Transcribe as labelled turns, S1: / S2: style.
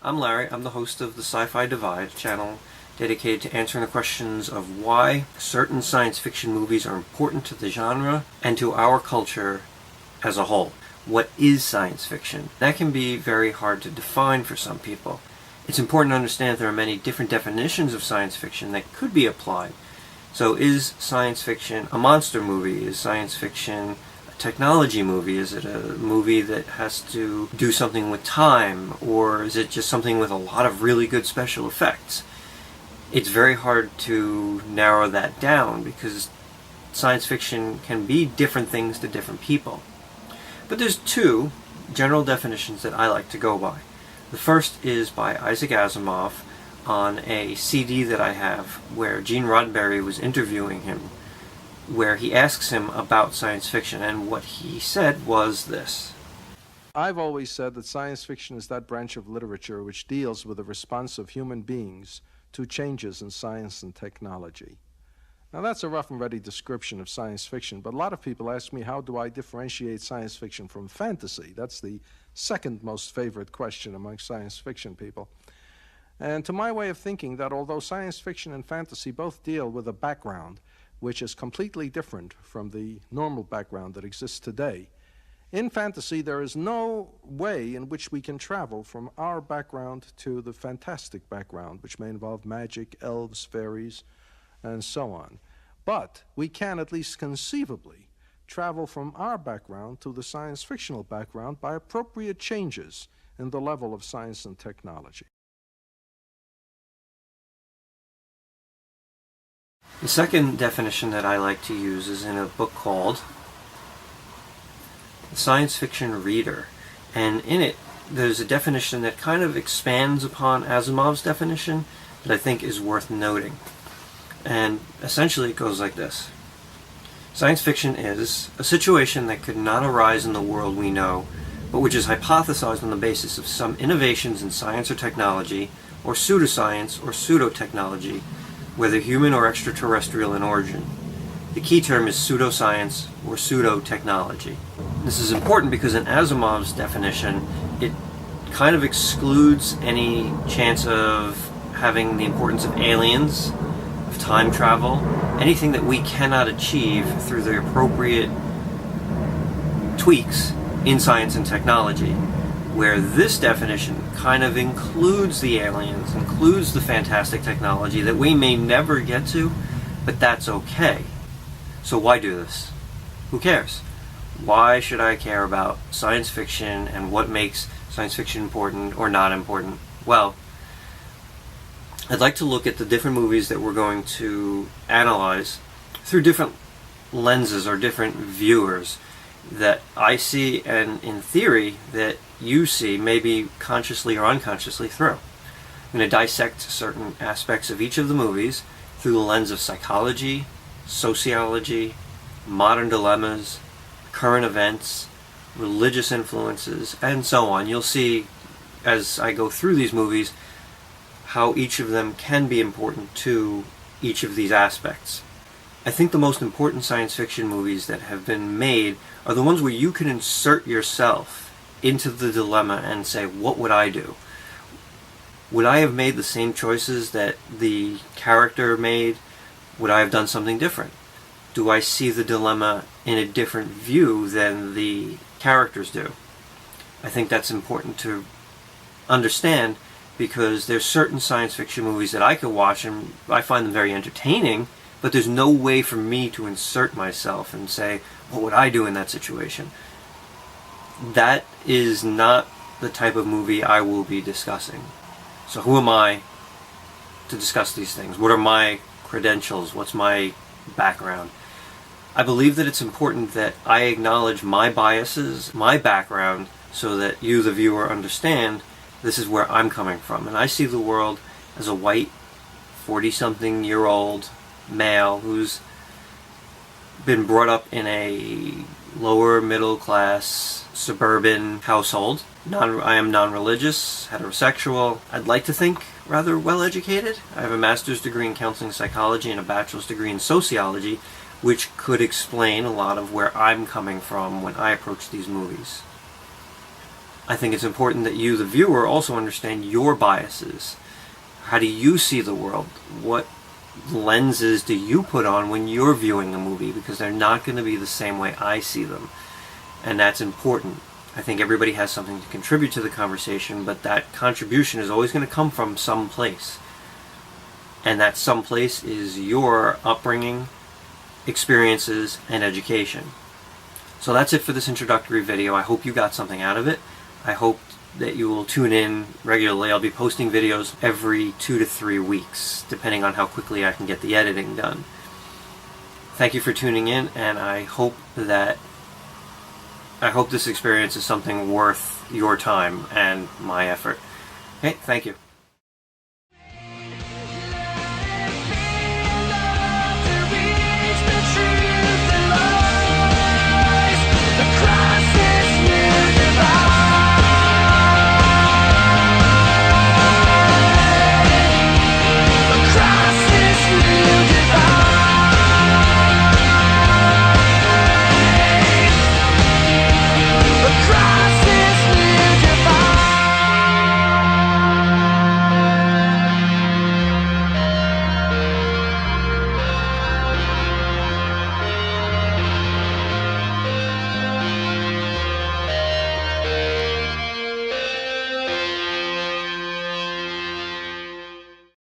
S1: I'm Larry. I'm the host of the Sci-Fi Divide channel dedicated to answering the questions of why certain science fiction movies are important to the genre and to our culture as a whole. What is science fiction? That can be very hard to define for some people. It's important to understand that there are many different definitions of science fiction that could be applied. So is science fiction a monster movie? Is science fiction a technology movie? Is it a movie that has to do something with time? Or is it just something with a lot of really good special effects? It's very hard to narrow that down because science fiction can be different things to different people. But there's two general definitions that I like to go by. The first is by Isaac Asimov on a CD that I have where Gene Roddenberry was interviewing him, where he asks him about science fiction, and what he said was this.
S2: I've always said that science fiction is that branch of literature which deals with the response of human beings to changes in science and technology. Now that's a rough and ready description of science fiction, but a lot of people ask me, how do I differentiate science fiction from fantasy? That's the second most favorite question among science fiction people. And to my way of thinking, that although science fiction and fantasy both deal with a background which is completely different from the normal background that exists today, in fantasy there is no way in which we can travel from our background to the fantastic background, which may involve magic, elves, fairies, and so on. But we can, at least conceivably, travel from our background to the science fictional background by appropriate changes in the level of science and technology.
S1: The second definition that I like to use is in a book called The Science Fiction Reader. And in it, there's a definition that kind of expands upon Asimov's definition that I think is worth noting. And essentially it goes like this. Science fiction is a situation that could not arise in the world we know, but which is hypothesized on the basis of some innovations in science or technology, or pseudoscience or pseudo-technology, whether human or extraterrestrial in origin. The key term is pseudoscience or pseudo-technology. This is important because in Asimov's definition, it kind of excludes any chance of having the importance of aliens, of time travel, anything that we cannot achieve through the appropriate tweaks in science and technology, where this definition kind of includes the aliens, includes the fantastic technology that we may never get to, but that's okay. So why do this? Who cares? Why should I care about science fiction and what makes science fiction important or not important? Well, I'd like to look at the different movies that we're going to analyze through different lenses or different viewers that I see, and in theory that you see, maybe consciously or unconsciously, through. I'm going to dissect certain aspects of each of the movies through the lens of psychology, sociology, modern dilemmas, current events, religious influences, and so on. You'll see as I go through these movies how each of them can be important to each of these aspects. I think the most important science fiction movies that have been made are the ones where you can insert yourself into the dilemma and say, what would I do? Would I have made the same choices that the character made? Would I have done something different? Do I see the dilemma in a different view than the characters do? I think that's important to understand, because there's certain science fiction movies that I could watch and I find them very entertaining, but there's no way for me to insert myself and say, what would I do in that situation? That is not the type of movie I will be discussing. So who am I to discuss these things? What are my credentials? What's my background? I believe that it's important that I acknowledge my biases, my background, so that you, the viewer, understand this is where I'm coming from. And I see the world as a white, 40-something-year-old male who's been brought up in a lower middle class suburban household. I am non-religious, heterosexual. I'd like to think rather well educated. I have a master's degree in counseling psychology and a bachelor's degree in sociology, which could explain a lot of where I'm coming from when I approach these movies. I think it's important that you, the viewer, also understand your biases. How do you see the world? What lenses do you put on when you're viewing a movie? Because they're not going to be the same way I see them. And that's important. I think everybody has something to contribute to the conversation, but that contribution is always going to come from some place. And that some place is your upbringing, experiences, and education. So that's it for this introductory video. I hope you got something out of it. I hope that you will tune in regularly. I'll be posting videos every 2 to 3 weeks, depending on how quickly I can get the editing done. Thank you for tuning in, and I hope this experience is something worth your time and my effort. Okay, thank you.